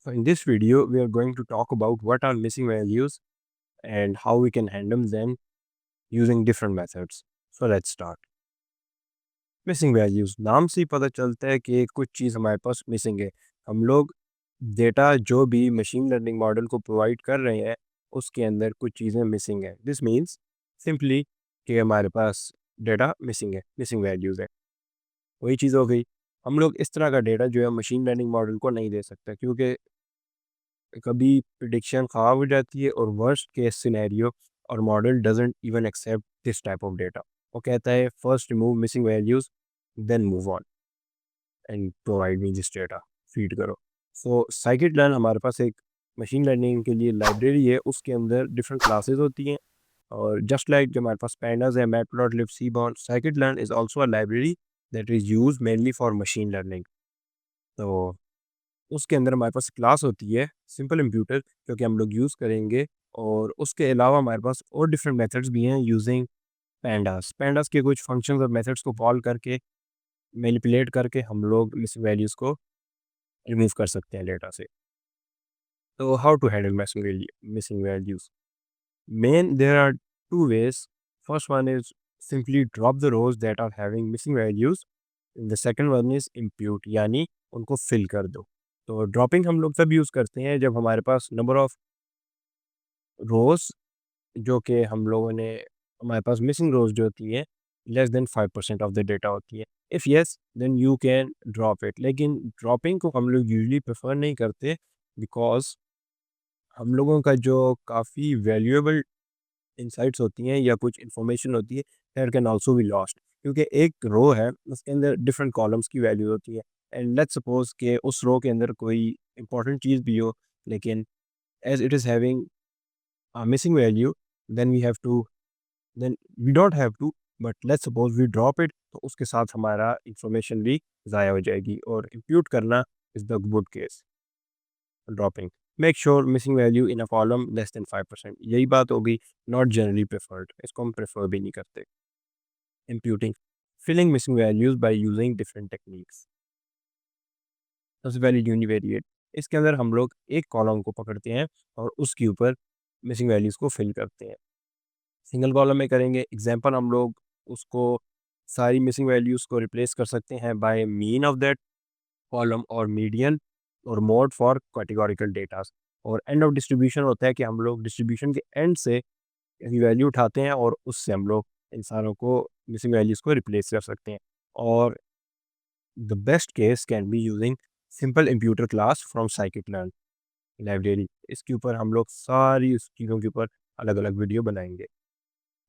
So in this video, we are going to talk about what are missing values and how we can handle them using different methods. So let's start. Missing values नाम से ही पता चलता है कि कुछ चीज़ हमारे पास missing है। हम लोग डेटा जो भी मशीन लर्निंग मॉडल को प्रोवाइड कर रहे हैं, उसके अंदर कुछ चीज़ें मिसिंग है। दिस मीन्स सिंपली कि हमारे पास डेटा मिसिंग है, मिसिंग वैल्यूज़ है। वही चीज़ हो गई। हम लोग इस तरह का डेटा जो है मशीन लर्निंग मॉडल को नहीं दे सकते, क्योंकि कभी प्रिडिक्शन ख़राब हो जाती है और वर्स्ट केस सिनेरियो और model doesn't even accept this type of data. वो कहता है first remove missing values, then move on and provide me this data, feed करो। सो साइकिट लर्न हमारे पास एक मशीन लर्निंग के लिए लाइब्रेरी है, उसके अंदर डिफरेंट क्लासेस होती हैं। और जस्ट लाइक जो हमारे पास पैंडास है, matplotlib, seaborn, scikit learn is also a library that is use mainly for machine learning. तो उसके अंदर हमारे पास क्लास होती है सिंपल इंप्यूटर, जो कि हम लोग यूज़ करेंगे। और उसके अलावा हमारे पास और डिफरेंट मेथड्स भी हैं यूजिंग पैंडास। पैंडास के कुछ फंक्शंस और मेथड्स को कॉल करके मैनिपुलेट करके हम लोग मिसिंग वैल्यूज़ को रिमूव कर सकते हैं डेटा से। तो how to handle missing values? Main there are two ways. First one is simply drop the rows that are having missing values. The second one is impute, यानी उनको fill कर दो। तो ड्रॉपिंग हम लोग तब यूज़ करते हैं जब हमारे पास नंबर ऑफ रोज़ जो कि हम लोगों ने हमारे पास मिसिंग रोज़ जो होती है less than 5% of the data होती है। If yes then you can drop it. लेकिन ड्रॉपिंग को हम लोग यूजुअली प्रेफर नहीं करते, बिकॉज़ हम लोगों का जो काफ़ी वैल्यूएबल इनसाइट्स होती हैं या कुछ इन्फॉर्मेशन होती है, that can also be lost. क्योंकि एक रो है, उसके अंदर डिफरेंट कॉलम्स की वैल्यू होती है। एंड लेट्स सपोज कि उस रो के अंदर कोई इंपॉर्टेंट चीज़ भी हो, लेकिन as it is having missing value, then we have to then we don't have to, but let's suppose we drop it, तो उसके साथ हमारा इंफॉर्मेशन भी ज़ाया हो जाएगी। और इम्प्यूट करना is the good case. Dropping, make sure missing value in a column less than 5%, यही बात होगी। नॉट जनरली प्रेफर्ड, इसको हम प्रेफर भी नहीं करते। Imputing, filling missing values by using different techniques. सबसे पहले यूनिवेरिएट। इसके अंदर हम लोग एक कॉलम को पकड़ते हैं और उसके ऊपर मिसिंग वैल्यूज को फिल करते हैं। सिंगल कॉलम में करेंगे, एग्जांपल हम लोग उसको सारी मिसिंग वैल्यूज को रिप्लेस कर सकते हैं by mean of that column, और मीडियन, और मोड फॉर कैटेगोरिकल डेटास। और एंड ऑफ डिस्ट्रीब्यूशन होता है कि हम लोग डिस्ट्रीब्यूशन के एंड से वैल्यू उठाते हैं और उससे हम लोग इन सारों को मिसिंग वैल्यूज़ को रिप्लेस कर सकते हैं। और the best case can be using simple imputer class from scikit-learn library. इसके ऊपर हम लोग सारी उस चीज़ों के ऊपर अलग अलग वीडियो बनाएंगे।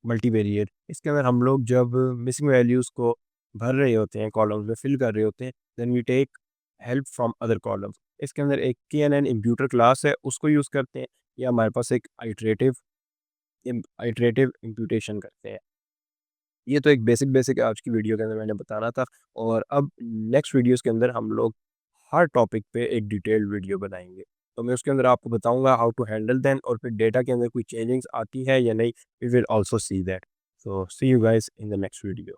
मल्टीवेरिएट, इसके अंदर हम लोग जब मिसिंग वैल्यूज़ को भर रहे होते हैं, कॉलम्स में फिल कर रहे होते हैं, then we take help from other columns. इसके अंदर एक KNN इम्प्यूटर क्लास है, उसको यूज़ करते हैं, या हमारे पास एक आइटरेटिव इम्प्यूटेशन करते हैं। ये तो एक बेसिक बेसिक आज की वीडियो के अंदर मैंने बताना था। और अब नेक्स्ट वीडियोस के अंदर हम लोग हर टॉपिक पे एक डिटेल्ड वीडियो बनाएंगे। तो मैं उसके अंदर आपको बताऊंगा हाउ टू हैंडल देन, और फिर डेटा के अंदर कोई चेंजिंग्स आती है या नहीं, we will also see that. So see you guys in the next video.